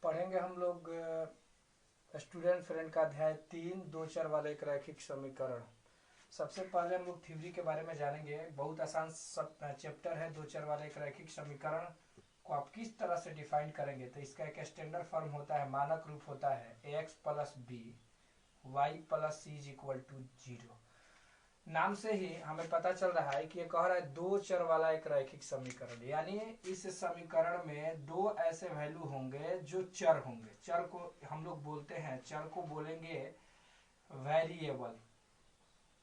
पढ़ेंगे हम लोग स्टूडेंट फ्रेंड का अध्याय 3 दो चर वाले एक रैखिक समीकरण। सबसे पहले हम लोग थ्योरी के बारे में जानेंगे। बहुत आसान सब चैप्टर है। दो चर वाले एक रैखिक समीकरण को आप किस तरह से डिफाइन करेंगे, तो इसका एक स्टैंडर्ड फॉर्म होता है, मानक रूप होता है X plus B Y plus C is equal to 0। नाम से ही हमें पता चल रहा है कि ये कह रहा है दो चर वाला एक रैखिक समीकरण, यानी इस समीकरण में दो ऐसे वैल्यू होंगे जो चर होंगे। चर को हम लोग बोलते हैं, चर को बोलेंगे वेरिएबल,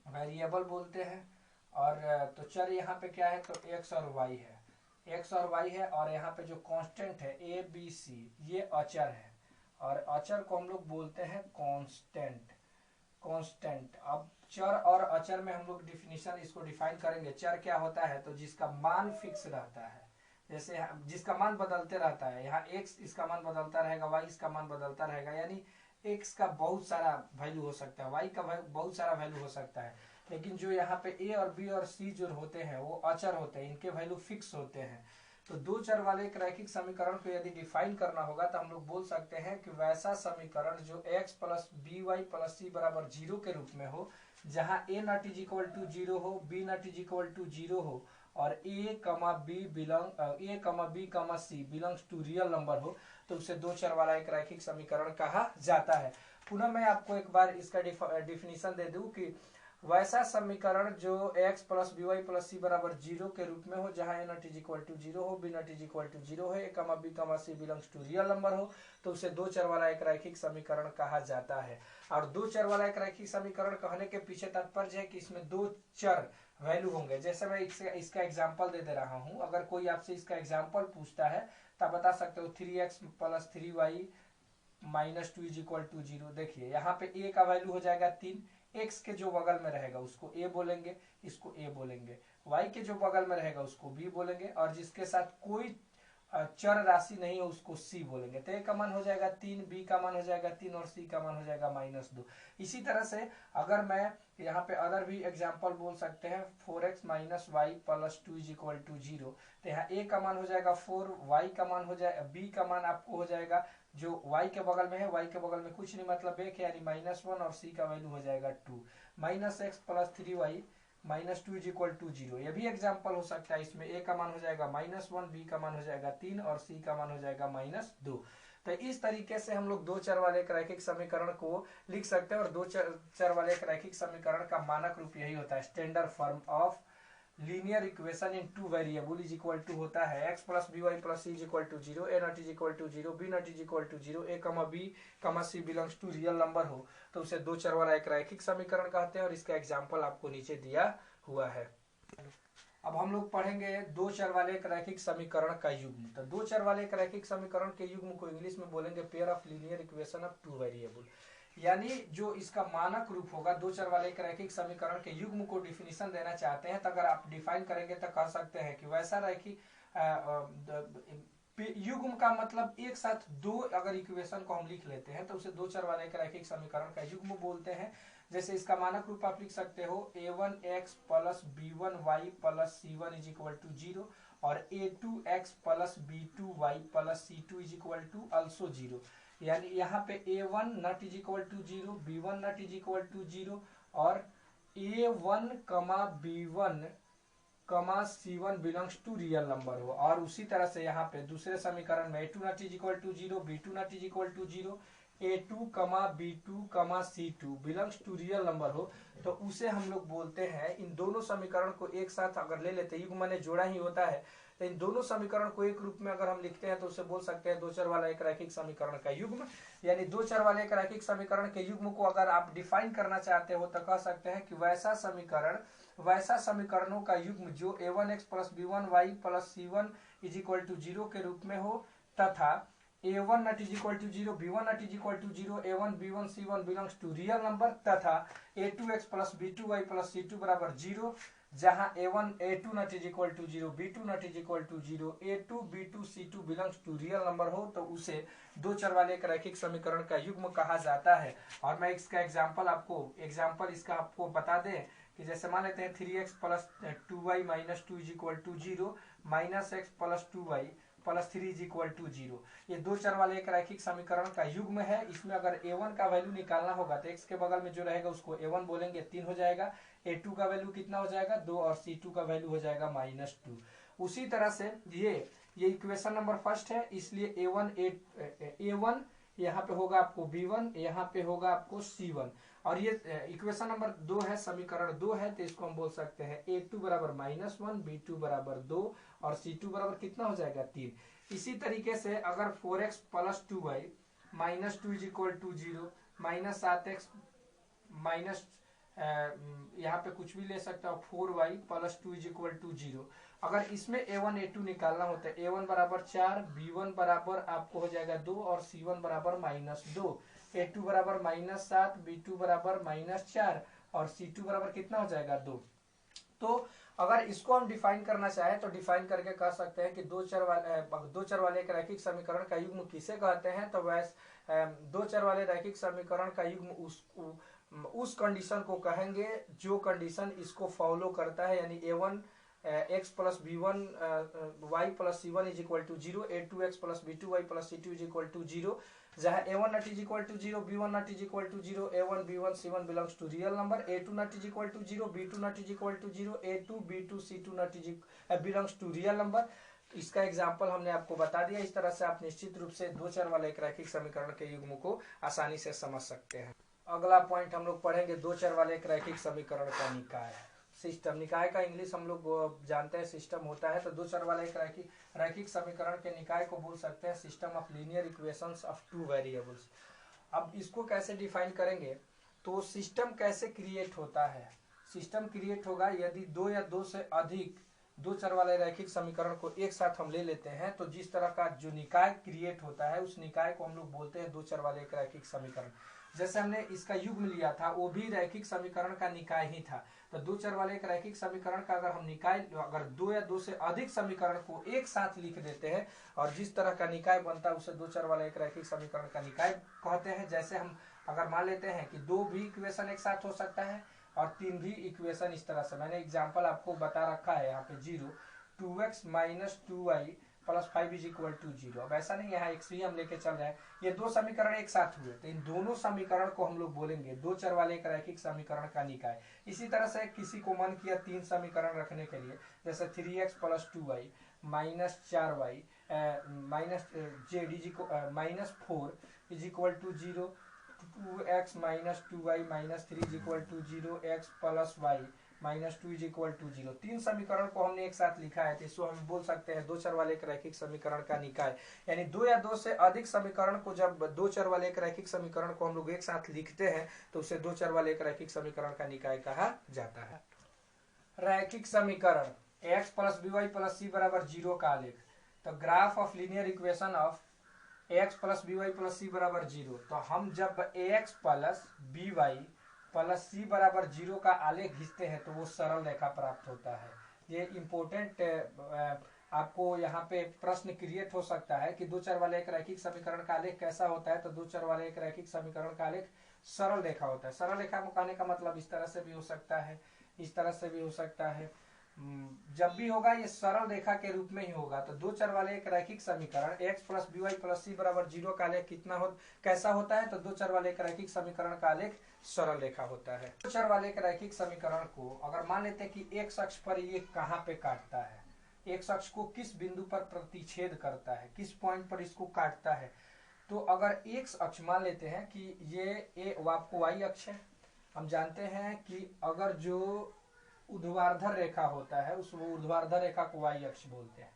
वेरिएबल बोलते हैं। और तो चर यहाँ पे क्या है, तो एक्स और वाई है, एक्स और वाई है। और यहाँ पे जो कांस्टेंट है ए बी सी, ये अचर है। और अचर को हम लोग बोलते हैं कांस्टेंट, कांस्टेंट। अब चर और अचर में हम लोग डिफिनीशन इसको डिफाइन करेंगे। चर क्या होता है, तो जिसका मान फिक्स रहता है, जैसे जिसका मान बदलते रहता है। यहाँ x इसका मान बदलता रहेगा, y इसका मान बदलता रहेगा, यानी x का बहुत सारा वैल्यू हो सकता है, y का बहुत सारा वैल्यू हो सकता है। लेकिन जो यहाँ पे a और b और c जो होते हैं वो अचर होते हैं, इनके वैल्यू फिक्स होते हैं। तो दो चर वाले एक रैखिक समीकरण को यदि डिफाइन करना होगा तो हम लोग बोल सकते हैं कि वैसा समीकरण जो x plus B Y plus सी बराबर 0 के रूप में हो, जहां a not is equal to 0 हो, b not is equal to 0 हो, और a comma b comma c belongs to real number हो, तो उसे दो चर वाला एक रैखिक समीकरण कहा जाता है। पुनः मैं आपको एक बार इसका डिफिनीशन दे दूं कि वैसा समीकरण जो x plus B Y plus सी बराबर 0 के रूप में हो, जहां a not is equal to 0 हो, b not is equal to 0 है, a comma b comma c belongs to real number हो, तो उसे दो चर वाला एक रैखिक समीकरण कहा जाता है। और दो चर वाला एक रैखिक समीकरण कहने के पीछे तात्पर्य है कि इसमें दो चर वैल्यू होंगे। जैसे मैं इसका एग्जाम्पल दे रहा हूं, अगर कोई आपसे इसका एग्जाम्पल पूछता है तो आप बता सकते हो 3x plus 3y minus 2 is equal to 0। देखिए यहाँ पे a का वैल्यू हो जाएगा 3, x के जो बगल में रहेगा उसको a बोलेंगे, इसको a बोलेंगे, y के जो बगल में रहेगा उसको b बोलेंगे, और जिसके साथ कोई चर राशि नहीं है उसको c बोलेंगे। तो a का मान हो जाएगा 3, b का मान हो जाएगा 3 और c का मान हो जाएगा -2। इसी तरह से अगर मैं यहाँ पे अदर भी एग्जांपल बोल सकते हैं 4x minus Y plus 2 is equal to 0, तो यहाँ a का मान हो जाएगा 4, y का मान हो जाएगा, b का मान आपको हो जाएगा जो y के बगल में है, y के बगल में कुछ नहीं मतलब एक, यानी -1, और c का वैल्यू हो जाएगा 2, minus X plus 3y minus 2 is equal to 0। ये भी एग्जाम्पल हो सकता है। इसमें a का मान हो जाएगा -1, b का मान हो जाएगा 3 और c का मान हो जाएगा -2। तो इस तरीके से हम लोग दो चर वाले एक रैखिक समीकरण को लिख सकते हैं। और दो चर वाले एक रैखिक समीकरण का मानक रूप यही होता है, standard form of linear equation in two variable is equal to होता है x plus B Y plus C is equal to 0, a not is equal to 0, b not is equal to 0, a comma b comma c belongs to real number हो, तो उसे दो चर वाला एक रैखिक समीकरण कहते हैं। और इसका एग्जाम्पल आपको नीचे दिया हुआ है। अब हम लोग पढ़ेंगे दो चर वाले एक रैखिक समीकरण का युग्म। तो दो चर वाले एक रैखिक समीकरण के युग्म को इंग्लिश में बोलेंगे pair of linear equation of two variable, यानी जो इसका मानक रूप होगा। दो चर वाले एक रैखिक समीकरण के युग्म को डिफिनीशन देना चाहते हैं तो अगर आप डिफाइन करेंगे तो कह सकते हैं कि वैसा रैखिक युग्म का मतलब एक साथ दो अगर इक्वेशन को हम लिख लेते हैं तो उसे दो चर वाले एक रैखिक समीकरण का युग्म बोलते हैं। जैसे इसका मानक रूप आप लिख सकते हो a1x plus b1y plus c1 is equal to 0, और a2x plus b2y plus c2 is equal to also 0। यानी यहाँ पे a1 not is equal to 0, b1 not is equal to 0, और a1 कमा b1 कमा c1 belongs to real number हो। और उसी तरह से यहाँ पे दूसरे समीकरण में a2 not is equal to 0, b2 not is equal to 0, a2 कमा b2 कमा c2 belongs to real number हो, तो उसे हम लोग बोलते हैं। इन दोनों समीकरण को एक साथ अगर ले लेते, युग्म माने जोड़ा ही होता है, तो इन दोनों समीकरण को एक रूप में अगर हम लिखते हैं तो उसे बोल सकते हैं दो चर वाला एक रैखिक समीकरण का युग्म। यानी दो चर वाले एक रैखिक समीकरण के युग्म को अगर आप डिफाइन करना चाहते हो तो कह सकते हैं कि वैसा समीकरण, वैसा समीकरणों का युग्म जो a1x plus b1y plus c1 is equal to 0 के रूप में हो, तथा a1 not is equal to 0, b1 not is equal to 0, a1 b1 c1 belongs to real number, तथा a2x plus b2y plus c2 बराबर 0, जहां a1 a2 not is equal to 0, b2 not is equal to 0, a2 b2 c2 belongs to real number हो, तो उसे दो चर वाले एक रैखिक समीकरण का युग्म कहा जाता है। और मैं इसका एग्जाम्पल इसका आपको बता दें कि जैसे मान लेते हैं 3x plus 2y minus 2 is equal to 0, minus X plus 2y plus 3 is equal to 0। ये दो चर वाले एक रैखिक समीकरण का युग्म है। इसमें अगर a1 का वैल्यू निकालना होगा तो x के बगल में जो रहेगा उसको a1 बोलेंगे, 3 हो जाएगा। a2 का वैल्यू कितना हो जाएगा 2 और c2 का वैल्यू हो जाएगा -2। उसी तरह से ये इक्वेशन नंबर फर्स्ट है, इसलिए a1 यहाँ पे होगा आपको b1, यहाँ पे होगा आपको c1। और ये इक्वेशन नंबर 2 है, समीकरण 2 है, तो इसको हम बोल सकते हैं a2 बराबर -1, b2 बराबर 2 और c2 बराबर कितना हो जाएगा 3। इसी तरीके से अगर 4x plus 2y -2 is equal to 0, -7x minus यहाँ पे कुछ भी ले सकता हो 4y plus 2 is equal to 0। अगर इसमें a1 a2 निकालना होता है, a1 बराबर 4, b1 बराबर आपको हो जाएगा 2 और c1 बराबर -2, a2 बराबर -7, b2 बराबर -4 और c2 बराबर कितना हो जाएगा 2। तो अगर इसको हम डिफाइन करना चाहें तो डिफाइन करके कह सकते हैं कि दो चर वाले एक रैखिक समीकरण का युग्म किसे कहते हैं। तो वैसे दो चर वाले रैखिक समीकरण का युग्म उस कंडीशन को कहेंगे जो कंडीशन इसको फॉलो करता है, यानी a1 x plus b1 y plus c1 is equal to 0, a2 x plus b2 y plus c2 is equal to 0, जहाँ a1 not is equal to 0, b1 not is equal to 0, a1 b1 c1 belongs to real number, a2 not is equal to 0, b2 not is equal to 0, a2 b2 c2 not is belongs to real number. इसका example हमने आपको बता दिया। इस तरह से आप निश्चित रूप से दो चर वाले एक रैखिक समीकरण के युग्म को आसानी से समझ सकते हैं। अगला पॉइंट हम लोग पढ़ेंगे दो चर वाले एक रैखिक समीकरण का निकाय सिस्टम। निकाय का इंग्लिश हम लोग जानते हैं सिस्टम होता है, तो दो चर वाले एक रैखिक समीकरण के निकाय को बोल सकते हैं system of linear equations of two variables. अब इसको कैसे डिफाइन करेंगे, तो सिस्टम कैसे क्रिएट होता है। सिस्टम क्रिएट होगा यदि दो या दो से अधिक दो चर वाले रैखिक समीकरण को एक साथ हम ले लेते हैं, तो जिस तरह का जो निकाय क्रिएट होता है उस निकाय को हम लोग बोलते हैं दो चर वाले एक रैखिक समीकरण। जैसे हमने इसका युग्म लिया था वो भी रैखिक समीकरण का निकाय ही था। तो दो चर वाले एक रैखिक समीकरण का अगर हम निकाय अगर दो या दो से अधिक समीकरण को एक साथ लिख देते हैं और जिस तरह का निकाय बनता है उसे दो चर वाले एक रैखिक समीकरण का निकाय कहते हैं। जैसे हम अगर मान लेते हैं कि दो भी इक्वेशन एक साथ हो सकता है और तीन भी इक्वेशन, इस तरह से मैंने एग्जाम्पल आपको बता रखा है यहाँ पे 0, 2x minus 2y plus 5 is equal to 0। अब ऐसा नहीं यहाँ x भी हम लेके चल रहे हैं, ये दो समीकरण एक साथ हुए तो इन दोनों समीकरण को हम लोग बोलेंगे दो चर वाले एक रैखिक समीकरण का निकाय। इसी तरह से किसी को मन किया तीन समीकरण रखने के लिए, जैसे 3x plus 2y minus 4y minus z minus 4 is equal to 0, 2x minus 2y minus 3 is equal to 0, x plus y minus 2 is equal to 0। तीन समीकरण को हमने एक साथ लिखा है तो इसको हम बोल सकते हैं दो चर वाले एक रैखिक समीकरण का निकाय। यानी दो या दो से अधिक समीकरण को जब दो चर वाले एक रैखिक समीकरण को हम लोग एक साथ लिखते हैं तो उसे दो चर वाले एक रैखिक समीकरण का निकाय कहा जाता है। रैखिक समीकरण x प्लस बी प्लस सी बराबर 0 का आलेख। तो graph of linear equation of X plus B Y plus सी बराबर 0, तो हम जब ax plus B Y plus सी बराबर 0 का आलेख खींचते हैं तो वो सरल रेखा प्राप्त होता है। ये इम्पोर्टेंट आपको यहाँ पे प्रश्न क्रिएट हो सकता है कि दो चर वाले एक रैखिक समीकरण का आलेख कैसा होता है। तो दो चर वाले एक रैखिक समीकरण का आलेख सरल रेखा होता है। सरल रेखा को कहने का मतलब इस तरह से भी हो सकता है, इस तरह से भी हो सकता है, जब भी होगा ये सरल रेखा के रूप में ही होगा। तो दो चर वाले एक रैखिक समीकरण x plus B Y plus सी बराबर 0 का आलेख कैसा होता है। तो दो चर वाले एक रैखिक समीकरण का आलेख सरल रेखा होता है। दो चर वाले एक रैखिक समीकरण को अगर मान लेते हैं कि एक्स अक्ष पर ये कहाँ पे काटता है, एक्स अक्ष को किस बिंदु पर प्रतिच्छेद करता है, किस पॉइंट पर इसको काटता है। तो अगर एक्स अक्ष मान लेते हैं कि ये आपको वाई अक्ष है, हम जानते हैं कि अगर जो ऊर्ध्वाधर रेखा होता है उस ऊर्ध्वाधर रेखा को वाई अक्ष बोलते हैं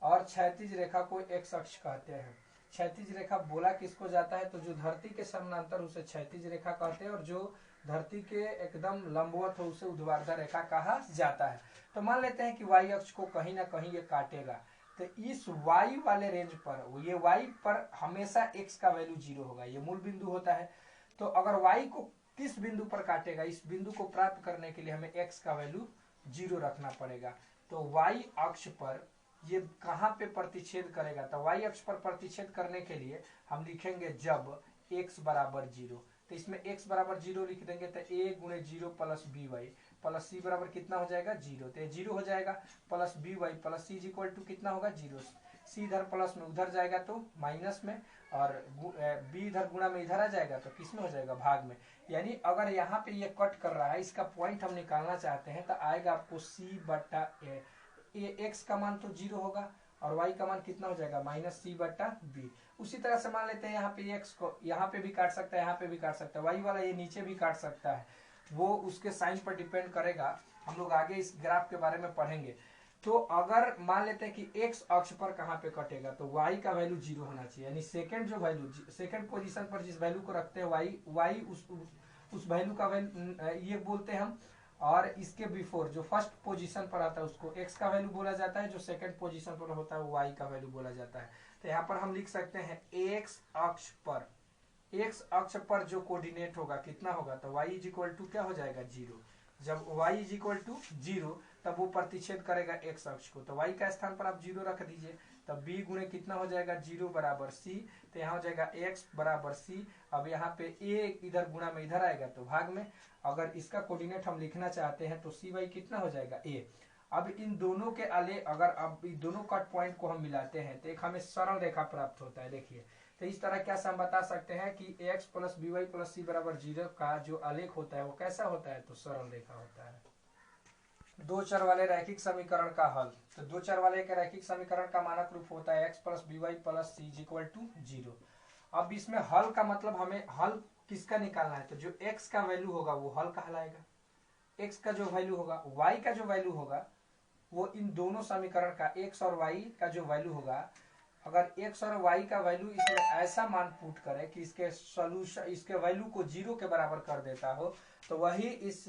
और क्षैतिज रेखा को एक्स अक्ष कहते हैं। क्षैतिज रेखा बोला किसको जाता है, तो जो धरती के समानांतर उसे क्षैतिज रेखा कहते हैं और जो धरती के एकदम लंबवत हो उसे ऊर्ध्वाधर रेखा कहा जाता है। तो मान लेते हैं कि वाई अक्ष को कहीं ना कहीं ये काटेगा, तो इस वाई वाले रेंज पर ये वाई पर हमेशा एक्स का वैल्यू 0 होगा, ये मूल बिंदु होता है। तो अगर वाई को किस बिंदु पर काटेगा, इस बिंदु को प्राप्त करने के लिए हमें x का वैल्यू 0 रखना पड़ेगा। तो y अक्ष पर ये कहाँ पे प्रतिच्छेद करेगा, तो y अक्ष पर प्रतिच्छेद करने के लिए हम लिखेंगे जब x बराबर 0, तो इसमें x बराबर 0 लिख देंगे तो a गुणे 0 प्लस बी वाई प्लस सी बराबर कितना हो जाएगा 0, तो 0 हो जाएगा plus B Y plus C equal to कितना होगा 0। सी इधर प्लस में उधर जाएगा तो माइनस में, और बी इधर गुणा में इधर आ जाएगा तो किस में हो जाएगा, भाग में। यानी अगर यहाँ पे ये कट कर रहा है, इसका पॉइंट हम निकालना चाहते हैं तो आएगा आपको सी बटा ए। एक्स का मान तो 0 होगा और वाई का मान कितना हो जाएगा, माइनस सी बटा बी। उसी तरह से मान लेते हैं यहाँ पे एक्स को यहाँ पे भी काट सकता है, यहाँ पे भी काट सकता है, वाई वाला ये नीचे भी काट सकता है, वो उसके साइन पर डिपेंड करेगा। हम लोग आगे इस ग्राफ के बारे में पढ़ेंगे। तो अगर मान लेते हैं कि एक्स अक्ष पर कहाँ पे कटेगा तो वाई का वैल्यू 0 होना चाहिए, यानी सेकंड जो वैल्यू, सेकंड पोजीशन पर जिस वैल्यू को रखते हैं वाई उस वैल्यू का वैल्यू ये बोलते हैं हम। और इसके बिफोर जो फर्स्ट पोजीशन पर आता है उसको एक्स का वैल्यू बोला जाता है, जो सेकंड पोजीशन पर होता है वो वाई का वैल्यू बोला जाता है। तो यहाँ पर हम लिख सकते हैं एक्स अक्ष पर जो कोऑर्डिनेट होगा कितना होगा, तो y इज इक्वल टू क्या हो जाएगा, 0। जब y इज इक्वल टू 0 तब वो प्रतिच्छेद करेगा x अक्ष को, तो y का स्थान पर आप 0 रख दीजिए, तब b गुणे कितना हो जाएगा, 0 बराबर c। तो यहाँ हो जाएगा x बराबर c। अब यहाँ पे a इधर गुणा में इधर आएगा तो भाग में। अगर इसका कोऑर्डिनेट हम लिखना चाहते हैं तो cy कितना हो जाएगा, a। अब इन दोनों के आले अगर अब इन दोनों कट पॉइंट को हम मिलाते हैं तो एक हमें सरल रेखा प्राप्त होता है। देखिए तो इस तरह क्या हम बता सकते हैं कि x plus B Y plus सी बराबर 0 का जो आलेख होता है वो कैसा होता है, तो सरल रेखा होता है। दो चर वाले रैखिक समीकरण का हल। तो दो चर वाले के रैखिक समीकरण का मानक रूप होता है x plus B Y plus C equal to 0। अब इसमें हल का मतलब हमें हल किसका निकालना है, तो जो x का वैल्यू होगा वो हल कहलाएगा, x का जो वैल्यू होगा, y का जो वैल्यू होगा वो इन दोनों समीकरण का x और y का जो वैल्यू होगा, अगर x और y का वैल्यू इसमें ऐसा मान पुट करे कि इसके सॉल्यूशन इसके वैल्यू को 0 के बराबर कर देता हो तो वही इस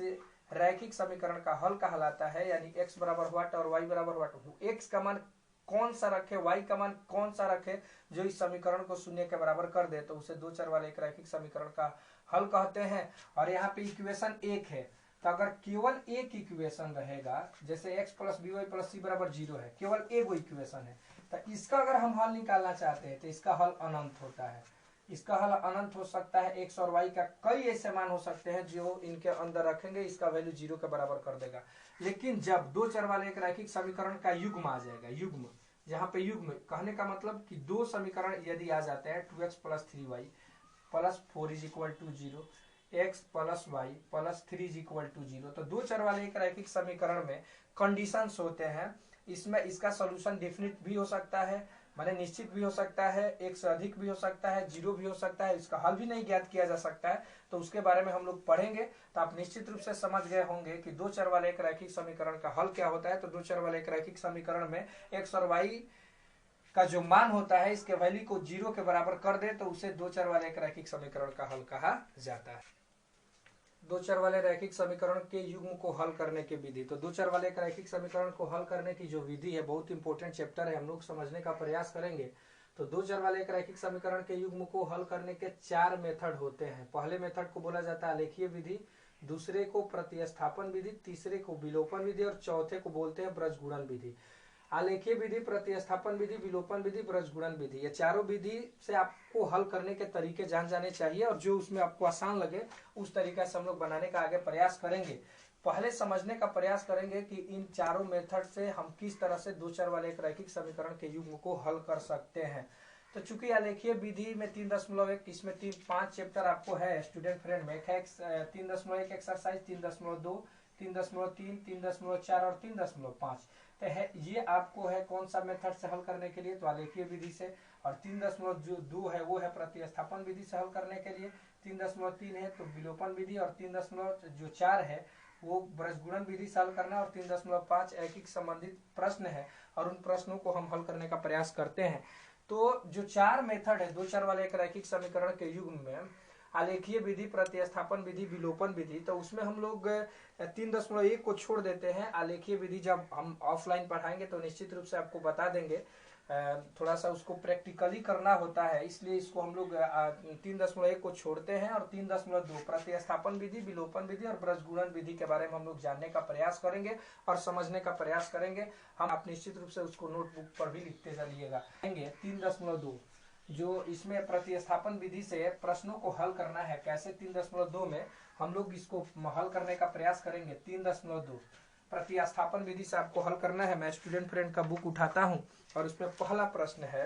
रैखिक समीकरण का हल कहलाता है। यानी x बराबर व्हाट और y बराबर व्हाट, x का मान कौन सा रखे, y का मान कौन सा रखे जो इस समीकरण को 0 के बराबर कर दे, तो उसे दो चर वाले एक रैखिक समीकरण का हल कहते हैं। और यहाँ पे इक्वेशन 1 है, तो अगर केवल एक इक्वेशन रहेगा, जैसे x plus B Y plus सी बराबर 0 है, केवल एक वो इक्वेशन है, तो इसका अगर हम हल निकालना चाहते हैं तो इसका हल अनंत होता है। इसका हल अनंत हो सकता है, x और y का कई ऐसे मान हो सकते हैं जो इनके अंदर रखेंगे इसका वैल्यू 0 के बराबर कर देगा। लेकिन जब दो चर वाले एक रैखिक समीकरण का युग्म आ जाएगा, युग्म, जहाँ पे युग्म कहने का मतलब कि दो समीकरण यदि आ जाते हैं 2x plus 3y plus 4 is equal to 0, x plus Y plus 3 is equal to 0, तो दो चर वाले एक रैखिक समीकरण में कंडीशंस होते हैं। इसमें इसका सॉल्यूशन डेफिनिट भी हो सकता है, माने निश्चित भी हो सकता है, एक से अधिक भी हो सकता है, 0 भी हो सकता है, इसका हल भी नहीं ज्ञात किया जा सकता है। तो उसके बारे में हम लोग पढ़ेंगे, तो आप निश्चित रूप से समझ गए होंगे कि दो चर वाले एक रैखिक समीकरण का हल क्या होता है। तो दो चर वाले एक रैखिक समीकरण में x और y का जो मान होता है इसके वैल्यू को 0 के बराबर कर दे तो उसे दो चर वाले एक रैखिक समीकरण का हल कहा जाता है। दो चर वाले रैखिक समीकरण के युग्म को हल करने की विधि। तो दो चर वाले एक रैखिक समीकरण को हल करने की जो विधि है बहुत इंपॉर्टेंट चैप्टर है, हम लोग समझने का प्रयास करेंगे। तो दो चर वाले एक रैखिक समीकरण के युग्म को हल करने के 4 मेथड होते हैं। पहले मेथड को बोला जाता है आलेखीय विधि, दूसरे को प्रतिस्थापन विधि, तीसरे को विलोपन विधि और चौथे को बोलते हैं ब्रजगुणन विधि। आलेखीय विधि, प्रतिस्थापन विधि, विलोपन विधि, ब्रजगुणन विधि, ये चारों विधि से आपको हल करने के तरीके जान जाने चाहिए और जो उसमें आपको आसान लगे उस तरीका से हम लोग बनाने का आगे प्रयास करेंगे। पहले समझने का प्रयास करेंगे कि इन चारों मेथड से हम किस तरह से दो चर वाले एक रैखिक समीकरण के युग्म को हल कर सकते हैं। तो चूंकि आलेखीय विधि में 3.1 इसमें 5 चैप्टर आपको है स्टूडेंट फ्रेंड में, 3.1 एक्सरसाइज, 3.2, 3.3, 3.4 और 3.5 तो है। ये आपको है कौन सा मेथड से हल करने के लिए, तो आलेखीय विधि से। और 3.2 है वो है प्रतिस्थापन विधि से हल करने के लिए, 3.3 है तो विलोपन विधि और 3.4 है वो ब्रजगुणन विधि से हल करना और 3.5 रैखिक संबंधित प्रश्न है और उन प्रश्नों को हम हल करने का प्रयास करते हैं। तो जो 4 मेथड है दो चर वाले एक रैखिक समीकरण के युग्म में, आलेखीय विधि, प्रतिस्थापन विधि, विलोपन विधि, तो उसमें हम लोग 3.1 को छोड़ देते हैं। आलेखीय विधि जब हम ऑफलाइन पढ़ाएंगे तो निश्चित रूप से आपको बता देंगे, थोड़ा सा उसको प्रैक्टिकली करना होता है, इसलिए इसको हम लोग 3.1 को छोड़ते हैं और 3.2 प्रतिस्थापन विधि, विलोपन विधि और ब्रजगुणन विधि के बारे में हम लोग जानने का प्रयास करेंगे और समझने का प्रयास करेंगे। हम आप निश्चित रूप से उसको नोटबुक पर भी लिखते चलिएगा। 3.2 जो इसमें प्रतिस्थापन विधि से प्रश्नों को हल करना है कैसे, 3.2 में हम लोग इसको हल करने का प्रयास करेंगे। 3.2 प्रतिस्थापन विधि से आपको हल करना है। मैं स्टूडेंट फ्रेंड का बुक उठाता हूँ और उसमें पहला प्रश्न है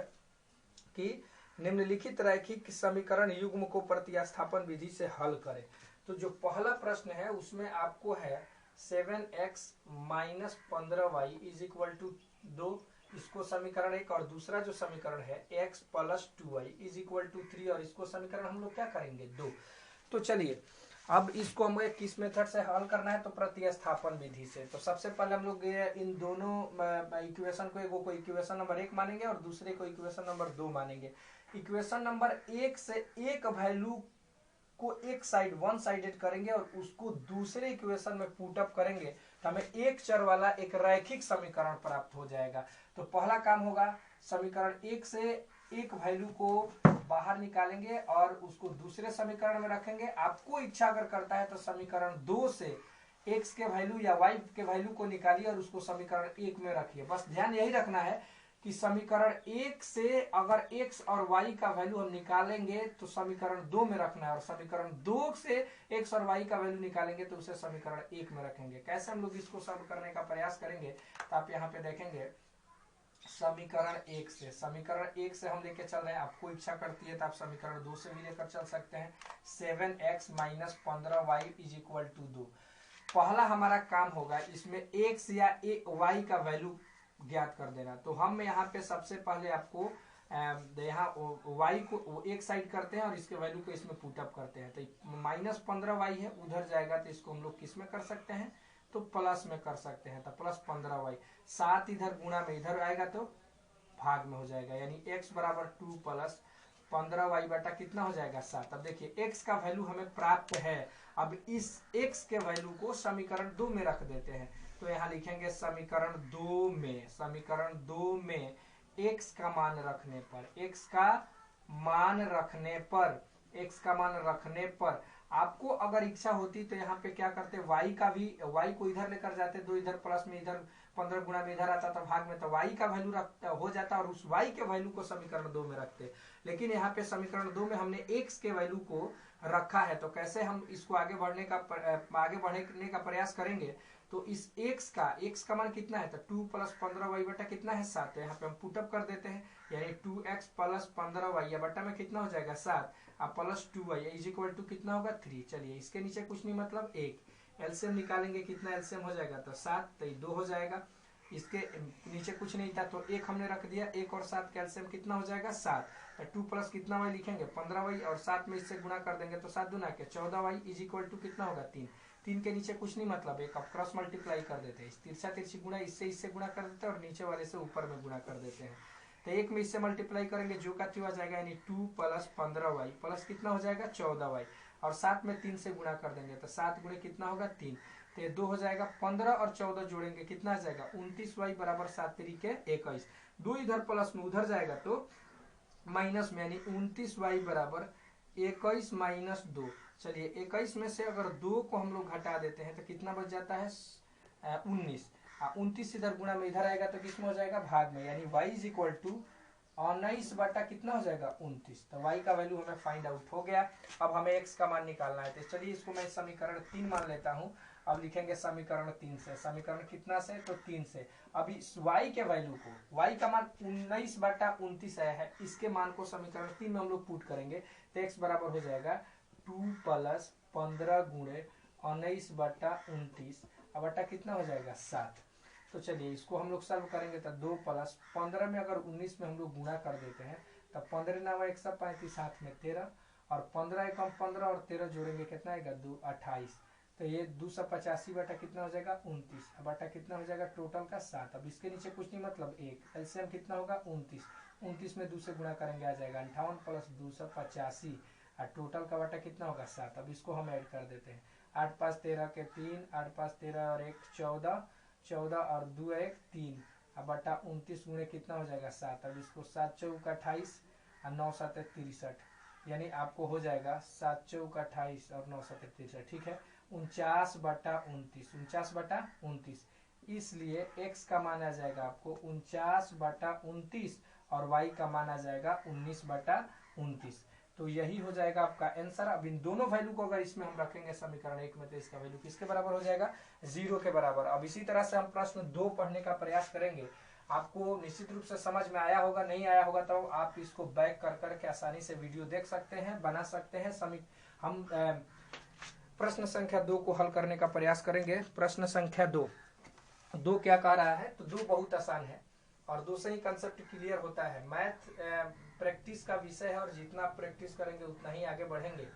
कि निम्नलिखित रैखिक समीकरण युग्म को प्रतिस्थापन विधि से हल करें। तो जो पहला प्रश्न है उसमें आपको है 7x minus 15y is equal to 2, इसको समीकरण एक, और दूसरा जो समीकरण है x plus 2y is equal to 3, और इसको समीकरण हम लोग क्या करेंगे 2। तो चलिए अब इसको हमें किस मेथड से हल करना है, तो प्रतिस्थापन विधि से। तो सबसे पहले हम लोग इन दोनों इक्वेशन को, एगो को इक्वेशन नंबर 1 मानेंगे और दूसरे को इक्वेशन नंबर 2 मानेंगे। इक्वेशन नंबर 1 से एक वैल्यू को एक साइड वन साइडेड करेंगे और उसको दूसरे इक्वेशन में पुट अप करेंगे तो हमें एक चर वाला एक रैखिक समीकरण प्राप्त हो जाएगा। तो पहला काम होगा, समीकरण 1 से एक वैल्यू को बाहर निकालेंगे और उसको दूसरे समीकरण में रखेंगे। आपको इच्छा अगर करता है तो समीकरण 2 से x के वैल्यू या y के वैल्यू को निकालिए और उसको समीकरण 1 में रखिए। बस ध्यान यही रखना है कि समीकरण 1 से अगर x और y का वैल्यू हम निकालेंगे तो समीकरण 2 में रखना है, और समीकरण 2 से x और y का वैल्यू निकालेंगे तो उसे समीकरण 1 में रखेंगे। कैसे हम लोग इसको सॉल्व करने का प्रयास करेंगे, तो आप यहाँ पे देखेंगे समीकरण 1 से हम लेके चल रहे हैं। आपको इच्छा करती है तो आप समीकरण 2 से भी लेकर चल सकते हैं। 7x minus 15y is equal to 2। पहला हमारा काम होगा इसमें x या y का वैल्यू ज्ञात कर देना। तो हम यहाँ पे सबसे पहले आपको यहाँ y को एक साइड करते हैं और इसके वैल्यू को इसमें पुटअप करते हैं। तो माइनस 15y है, उधर जाएगा तो इसको हम लोग किस में कर सकते हैं, तो प्लस में कर सकते हैं। तो प्लस 15y, 7 इधर गुणा में इधर आएगा तो भाग में हो जाएगा, यानी x बराबर 2 प्लस 15y बटा कितना हो जाएगा 7। अब देखिए x का वैल्यू हमें प्राप्त है, अब इस x के वैल्यू को समीकरण 2 में रख देते हैं। तो यहाँ लिखेंगे समीकरण 2 में x का मान रखने पर आपको अगर इच्छा होती तो यहाँ पे क्या करते, y को इधर लेकर जाते, 2 इधर प्लस में, इधर 15 गुणा में इधर आता था भाग में, तो y का वैल्यू हो जाता और उस y के वैल्यू को समीकरण 2 में रखते। लेकिन यहाँ पे समीकरण 2 में हमने x के वैल्यू को रखा है, तो कैसे हम इसको आगे बढ़ने का प्रयास करेंगे। तो इस x का मान कितना है, तो 2 प्लस 15y बटा कितना है 7। तो यहाँ पे हम पुटअप कर देते हैं, यानी 2x प्लस 15y या बटा में कितना हो जाएगा 7, अब plus 2y is equal to कितना होगा 3। चलिए इसके नीचे कुछ नहीं मतलब 1, एलसीएम निकालेंगे, कितना एलसीएम हो जाएगा, तो 7, तो 2 हो जाएगा। इसके नीचे कुछ नहीं था तो 1 हमने रख दिया, 1 और 7 का एलसीएम कितना हो जाएगा 7। 2 प्लस कितना y लिखेंगे 15y, और 7 में इससे गुणा कर देंगे तो 7 दूना के 14y इज इक्वल टू कितना होगा 3। 3 के नीचे कुछ नहीं मतलब 1, अब क्रॉस मल्टीप्लाई कर देते हैं, तिरछा तिरछी गुणा इससे गुणा कर देते हैं और नीचे वाले से ऊपर में गुणा कर देते हैं। तो 1 में इससे मल्टीप्लाई करेंगे जो का त्यों आ जाएगा, यानी 2 प्लस 15y प्लस कितना हो जाएगा 14y, और 7 में 3 से गुणा कर देंगे तो 7 गुणे कितना होगा 3, तो ये 2 हो जाएगा। 15 और 14 जोड़ेंगे कितना आ जाएगा 29y बराबर 7 तरीके 21। 2 इधर प्लस में उधर जाएगा तो माइनस में, यानी 29y बराबर 21 माइनस 2। चलिए 21 में से अगर 2 को हम लोग घटा देते हैं तो कितना बच जाता है 19। 29 इधर गुणा में इधर आएगा तो किसमें हो जाएगा भाग में, यानी y इज इक्वल टू 19 बटा कितना हो जाएगा 29। तो y का वैल्यू हमें फाइंड आउट हो गया। अब हमें x का मान निकालना है, तो चलिए इसको मैं समीकरण 3 मान लेता हूँ। अब लिखेंगे समीकरण 3 से, समीकरण कितना से, तो 3 से। अब इस y के वैल्यू को, y का मान 19 बटा 29 है, इसके मान को समीकरण 3 में हम लोग पुट करेंगे तो x बराबर हो जाएगा 2 प्लस 15 गुणे 19 बटा 29 बटा कितना हो जाएगा 7। तो चलिए इसको हम लोग सॉल्व करेंगे तो 2 प्लस 15 में अगर 19 में हम लोग गुणा कर देते हैं तो 15 9 135 7 में 13, और 15 एकम 15 और 13 जोड़ेंगे कितना आएगा 2 28। तो ये 285 बटा कितना हो जाएगा 29 बटा कितना हो जाएगा टोटल का 7। अब इसके नीचे कुछ नहीं मतलब 1, एलसीएम कितना होगा 29 में 2 से गुणा करेंगे आ जाएगा 58 प्लस 285, और टोटल का बटा कितना होगा 7। अब इसको हम ऐड कर देते हैं, 8 5 13 के 3, 8 5 13 और 1 14, 14 और 2 1 3, अब बटा 29 गुणे कितना हो जाएगा 7। अब इसको 7 चौक 28 और 9 7 63, यानी आपको हो जाएगा 7 चौक 28 और 9 7 63, ठीक है 49 बटा 29, इसलिए x का मान आ जाएगा आपको 49 बटा 29 और y का मान आ जाएगा 19 बटा 29। तो यही हो जाएगा आपका आंसर। अब इन दोनों वैल्यू को अगर इसमें हम रखेंगे समीकरण 1 में तो इसका वैल्यू किसके बराबर हो जाएगा 0 के बराबर। अब इसी तरह से हम प्रश्न 2 पढ़ने का प्रयास करेंगे। आपको निश्चित रूप से समझ में आया होगा, नहीं आया होगा तो आप इसको बैक कर करके आसानी से वीडियो देख सकते हैं, बना सकते हैं। हम प्रश्न संख्या 2 को हल करने का प्रयास करेंगे। प्रश्न संख्या 2 क्या कह रहा है, तो 2 बहुत आसान है और 2 से ही कंसेप्ट क्लियर होता है। मैथ प्रैक्टिस का विषय है और जितना प्रैक्टिस करेंगे उतना ही आगे बढ़ेंगे।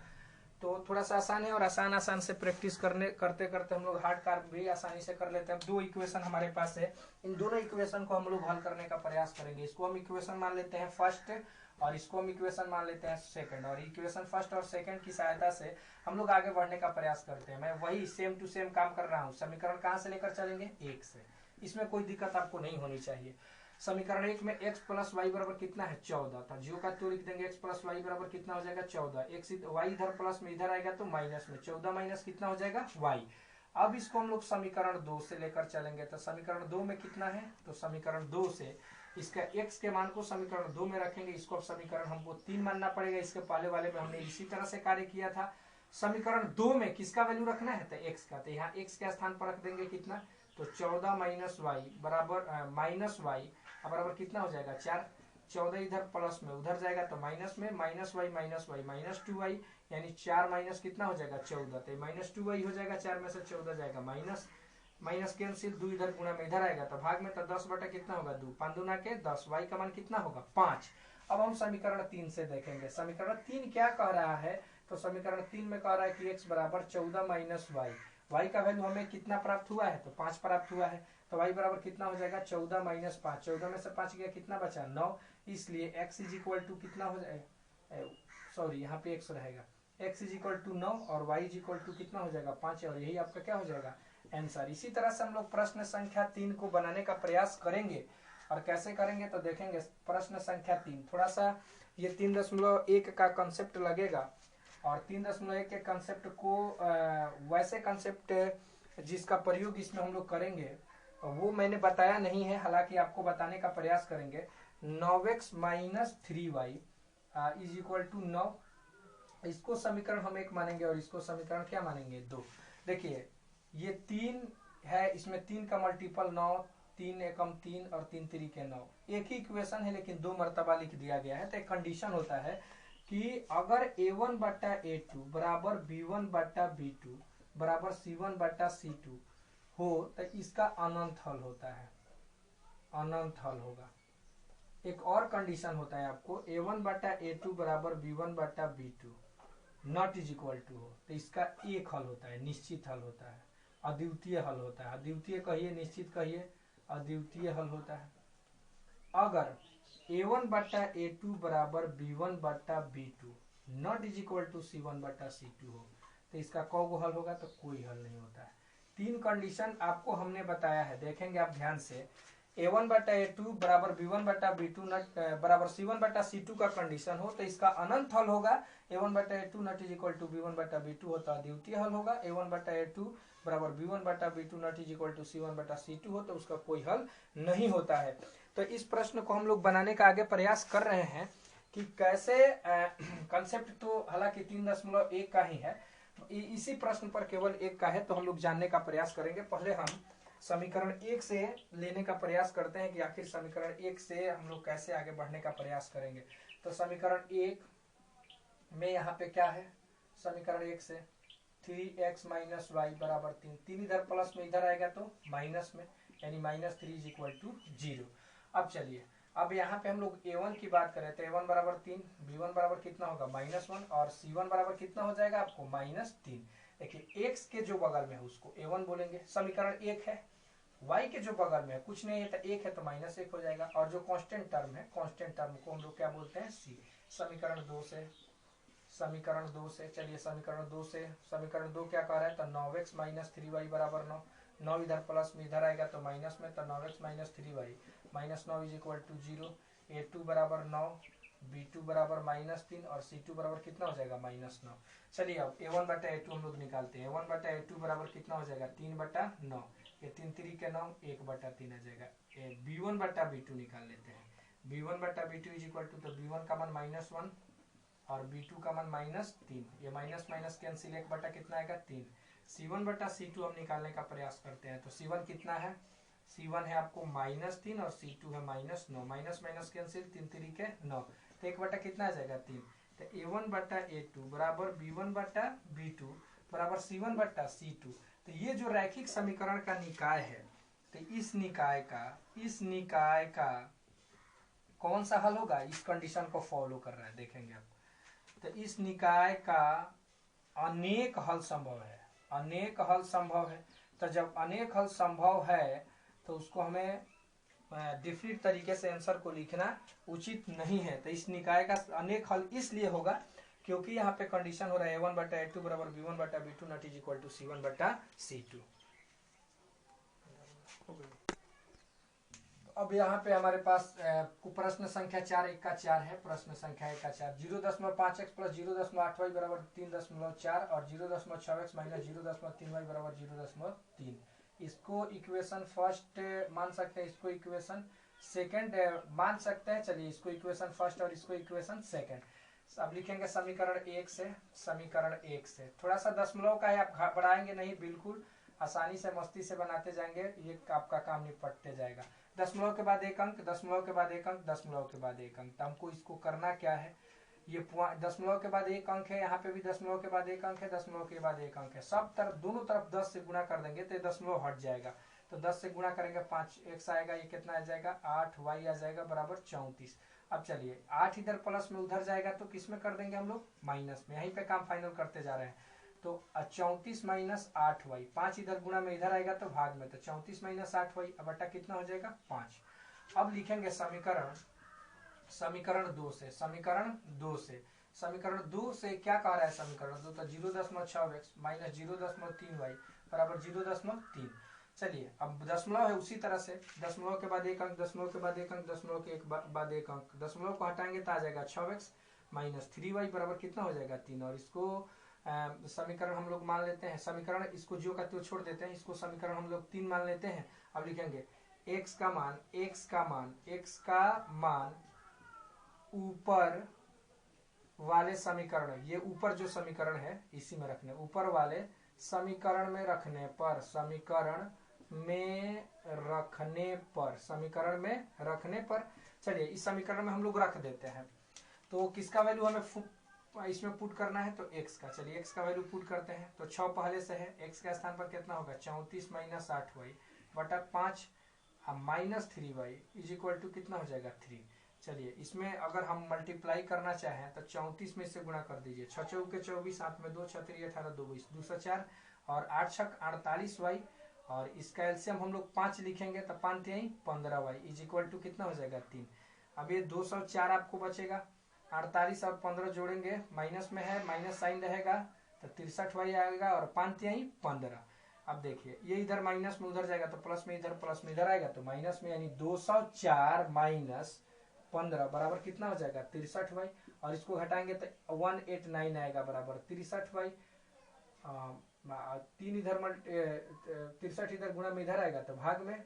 तो थोड़ा सा आसान है और आसान से प्रैक्टिस करते करते हम लोग हार्ड कार्य भी आसानी से कर लेते हैं। 2 इक्वेशन हमारे पास है, इन दोनों इक्वेशन को हम लोग हल करने का प्रयास करेंगे। इसको हम इक्वेशन मान लेते हैं फर्स्ट और इसको हम इक्वेशन मान लेते हैं सेकंड, और इक्वेशन फर्स्ट और सेकंड की सहायता से हम लोग आगे बढ़ने का प्रयास करते हैं। मैं वही सेम टू सेम काम कर रहा हूँ। समीकरण कहाँ से लेकर चलेंगे, 1 से। इसमें कोई दिक्कत आपको नहीं होनी चाहिए। समीकरण 1 में x प्लस वाई बराबर कितना है, 14 था। ज्यों लिख देंगे x प्लस वाई बराबर कितना हो जाएगा, 14। x वाई इधर प्लस में इधर आएगा तो माइनस में, 14 माइनस कितना हो जाएगा, y। अब इसको हम लोग समीकरण 2 से लेकर चलेंगे। तो समीकरण 2 में कितना है, तो समीकरण 2 से इसका x के मान को समीकरण 2 में रखेंगे। इसको अब समीकरण हमको 3 मानना पड़ेगा। इसके पहले वाले में हमने इसी तरह से कार्य किया था। समीकरण 2 में किसका वैल्यू रखना है, तो x का। तो यहाँ x के स्थान पर रख देंगे कितना, तो 14 माइनस वाई बराबर माइनस वाई बराबर कितना हो जाएगा, 4। 14 इधर प्लस में उधर जाएगा तो माइनस में, माइनस वाई माइनस 2y, यानी 4 माइनस कितना हो जाएगा, 14। तो माइनस 2y हो जाएगा, 4 में से 14 जाएगा माइनस, माइनस कैंसिल, 2 इधर गुणा में इधर आएगा तो भाग में, तो 10 बटा कितना होगा, 2, 5 दूना के 10, y का मान कितना होगा, 5। अब हम समीकरण 3 से देखेंगे। समीकरण 3 क्या कह रहा है, तो समीकरण 3 में कह रहा है कि x बराबर 14 माइनस वाई का वैल्यू हमें कितना प्राप्त हुआ है, तो 5 प्राप्त हुआ है। तो y बराबर कितना हो जाएगा, 14 माइनस 5, 14 में से 5 गया कितना बचा, 9। इसलिए x इज इक्वल टू कितना हो जाएगा, सॉरी यहाँ पे x रहेगा, x इज इक्वल टू 9 और y इज इक्वल टू कितना हो जाएगा, 5, और यही आपका क्या हो जाएगा, आंसर। इसी तरह से हम लोग प्रश्न संख्या 3 को बनाने का प्रयास करेंगे। और कैसे करेंगे तो देखेंगे। प्रश्न संख्या 3 थोड़ा सा ये 3.1 का कंसेप्ट लगेगा, और 3.1 के कंसेप्ट को वैसे कंसेप्ट जिसका प्रयोग इसमें हम लोग करेंगे वो मैंने बताया नहीं है, हालांकि आपको बताने का प्रयास करेंगे। 9x minus 3y is equal to 9, इसको समीकरण हम 1 मानेंगे और इसको समीकरण क्या मानेंगे, 2। देखिए ये 3 है, इसमें 3 का मल्टीपल 9, 3 एकम 3 और 3 3 9। एक ही इक्वेशन है लेकिन 2 मरतबा लिख दिया गया है। तो एक कंडीशन होता है कि अगर a1 बटा a2 बराबर b1 बटा b2 बराबर c1 बटा c2 हो तो इसका अनंत हल होता है, अनंत हल होगा। एक और कंडीशन होता है आपको, a1 बटा a2 बराबर b1 बटा b2 not is equal to हो तो इसका एक हल होता है, निश्चित हल होता है, अद्वितीय हल होता है। अद्वितीय कहिए, निश्चित कहिए, अद्वितीय हल होता है। अगर a1 बटा a2 बराबर b1 बटा b2 not is equal to c1 बटा c2 हो तो इसका कौगो हल होगा, तो कोई हल नहीं होता है। 3 कंडीशन आपको हमने बताया है, देखेंगे आप ध्यान से। a1 बटा a2 बराबर b1 बटा b2 नट बराबर c1 बटा c2 का कंडीशन हो तो इसका अनंत हल होगा। a1 बटा a2 nut is equal to b1 बटा b2 होता है द्वितीय हल होगा। a1 बटा a2 बराबर b1 बटा b2 nut is equal to c1 बटा c2 हो तो उसका कोई हल नहीं होता है। तो इस प्रश्न को हम लोग बनाने का आगे प्रयास कर रहे हैं कि कैसे कंसेप्ट तो हालांकि 3.1 का ही है, इसी प्रश्न पर केवल 1 का है, तो हम लोग जानने का प्रयास करेंगे। पहले हम समीकरण 1 से लेने का प्रयास करते हैं कि आखिर समीकरण 1 से हम लोग कैसे आगे बढ़ने का प्रयास करेंगे। तो समीकरण 1 में यहाँ पे क्या है, समीकरण 1 से 3x माइनस वाई बराबर 3, 3 इधर प्लस में इधर आएगा तो माइनस में, यानी माइनस 3 इज इक्वल टू 0। अब चलिए, अब यहाँ पे हम लोग a1 की बात करें तो a1 बराबर 3, b1 बराबर कितना होगा -1 और c1 बराबर कितना हो जाएगा आपको -3। देखिए x के जो बगल में है उसको a1 बोलेंगे। समीकरण 1 है, y के जो बगल में है कुछ नहीं है तो 1 है तो -1 हो जाएगा, और जो कांस्टेंट टर्म है कांस्टेंट टर्म को हम लोग क्या बोलते हैं, c। समीकरण 2 से, समीकरण 2 से चलिए, समीकरण 2 से समीकरण 2 क्या कह रहा है, तो 9x माइनस 3y बराबर 9, 9 इधर प्लस में इधर आएगा तो माइनस में, तो 9x minus 3y minus 9 is equal to 0। a2 बराबर 9, b2 बराबर -3 और c2 बराबर कितना हो जाएगा -9। चलिए अब a1 बटा a2 हम लोग निकालते हैं। a1 बटा a2 बराबर कितना हो जाएगा, 3 बटा 9, ये 3 3 9, 1 बटा 3 आ जाएगा। b1 बटा b2 निकाल लेते हैं। b1 बटा b2 इज इक्वल टू, तो b1 का मान -1 और b2 का मान -3, ये माइनस माइनस कैंसिल, 1 बटा कितना आएगा 3। c1 बटा c2 हम निकालने का प्रयास करते हैं। तो c1 कितना है, C1 है आपको -3 और C2 है -9, माइनस माइनस कैंसिल, 3 3 के 9, तो 1 कितना आ जाएगा 3, तो A1/A2 बराबर B1/B2 बराबर C1/C2। तो ये जो रैखिक समीकरण का निकाय है, तो इस निकाय का कौन सा हल होगा, इस कंडीशन को फॉलो कर रहा है, देखेंगे आप। तो इस निकाय का अनेक हल संभव है, अनेक हल संभव है। तो जब अनेक हल संभव है तो उसको हमें डिफरेंट तरीके से आंसर को लिखना उचित नहीं है। तो इस निकाय का अनेक हल इसलिए होगा क्योंकि यहाँ पे कंडीशन हो रहा है A1/A2 बराबर B1/B2 not is equal to C1/C2। अब यहाँ पे हमारे पास प्रश्न संख्या 4 1 का 4 है। प्रश्न संख्या 1 का 4, 0.5x प्लस 0.8y बराबर 3.4 और 0.6x माइनस 0.3y बराबर 0.3। इसको इक्वेशन फर्स्ट मान सकते हैं, इसको इक्वेशन सेकंड मान सकते हैं। चलिए इसको इक्वेशन फर्स्ट और इसको इक्वेशन सेकंड। अब लिखेंगे समीकरण 1 से, समीकरण 1 से थोड़ा सा दशमलव का है, आप बढ़ाएंगे नहीं, बिल्कुल आसानी से मस्ती से बनाते जाएंगे, ये आपका काम निपटते जाएगा। दशमलव के बाद एक अंक, दशमलव के बाद एक अंक, दशमलव के बाद एक अंक। तो हमको इसको करना क्या है, ये दशमलव के बाद एक अंक है, यहाँ पे भी दशमलव के बाद एक अंक है, दशमलव के बाद एक अंक है, सब तरफ दोनों तरफ 10 से गुणा कर देंगे तो दशमलव हट जाएगा। तो 10 से गुणा करेंगे 5x आएगा, ये कितना आ जाएगा 8y आ जाएगा बराबर 34। अब चलिए 8 इधर प्लस में उधर जाएगा तो किस में कर देंगे हम लोग, माइनस में। यहीं पे काम फाइनल करते जा रहे हैं। तो 34 माइनस 8y, 5 इधर गुणा में इधर आएगा तो भाग में, तो 34 माइनस 8y अब बटा कितना हो जाएगा 5। अब लिखेंगे समीकरण 2 से, समीकरण 2 से, समीकरण 2 से क्या कह रहा है समीकरण 2, तो 0.6x माइनस 0.3y बराबर 0.3। चलिए अब दशमलव है, उसी तरह से दशमलव के बाद एक अंक, दशमलव के बाद एक अंक, दशमलव के बाद एक अंक, दशमलव को हटाएंगे तो आ जाएगा 6x माइनस 3y बराबर कितना हो जाएगा 3। और इसको समीकरण हम लोग मान लेते हैं, समीकरण इसको जो का त्यो छोड़ देते हैं, इसको समीकरण हम लोग 3 मान लेते हैं। अब लिखेंगे x का मान ऊपर वाले समीकरण, ये ऊपर जो समीकरण है इसी में रखने, ऊपर वाले समीकरण में रखने पर, समीकरण में रखने पर चलिए इस समीकरण में हम लोग रख देते हैं। तो किसका वैल्यू हमें इसमें पुट करना है, तो x का। चलिए x का वैल्यू पुट करते हैं, तो 6 पहले से है, x के स्थान पर कितना होगा 34 माइनस 8y बटा 5 minus 3y is equal to कितना हो जाएगा 3। चलिए इसमें अगर हम मल्टीप्लाई करना चाहें तो 34 में से गुणा कर दीजिए, 6 चौके 24, 7 में 2, 6 3 18, 2 22, 204 और 8 छक 48y, और इसका एलसीएम हम लोग 5 लिखेंगे तो 5 3 15y इज इक्वल टू कितना हो जाएगा 3। अब ये 204 आपको बचेगा, 48 और 15 जोड़ेंगे, माइनस में है, माइनस साइन रहेगा तो 63y आएगा और 5 3 15। अब देखिए ये इधर माइनस में उधर जाएगा तो प्लस में इधर आएगा, तो माइनस में यानी 204 माइनस 15 बराबर कितना हो जाएगा 63y, और इसको घटाएंगे तो 189 आएगा बराबर 63y। 3 इधर 63 इधर गुणा में इधर आएगा तो भाग में,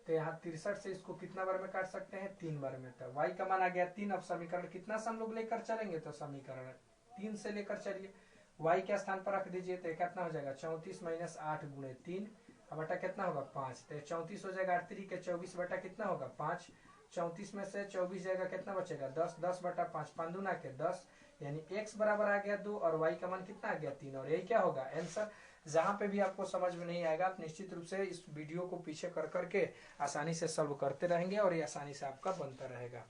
तो यहाँ 63 से इसको कितना बार में काट सकते हैं 3 बार में, तो y का मान आ गया 3। अब समीकरण कितना से हम लोग लेकर चलेंगे, तो समीकरण 3 से लेकर चलिए, y के स्थान पर रख दीजिए तो कितना हो जाएगा 34 माइनस 8 गुणे 3 बटा कितना होगा 5, तो 34 हो जाएगा 8 3 के 24 बटा कितना होगा 5, 34 में से 24 जाएगा कितना बचेगा 10, 10 बटा 5 5 दूना के 10, यानी x बराबर आ गया 2 और y का मान कितना आ गया 3, और यही क्या होगा आंसर। जहां पे भी आपको समझ में नहीं आएगा आप निश्चित रूप से इस वीडियो को पीछे कर करके आसानी से सॉल्व करते रहेंगे और ये आसानी से आपका बनता रहेगा।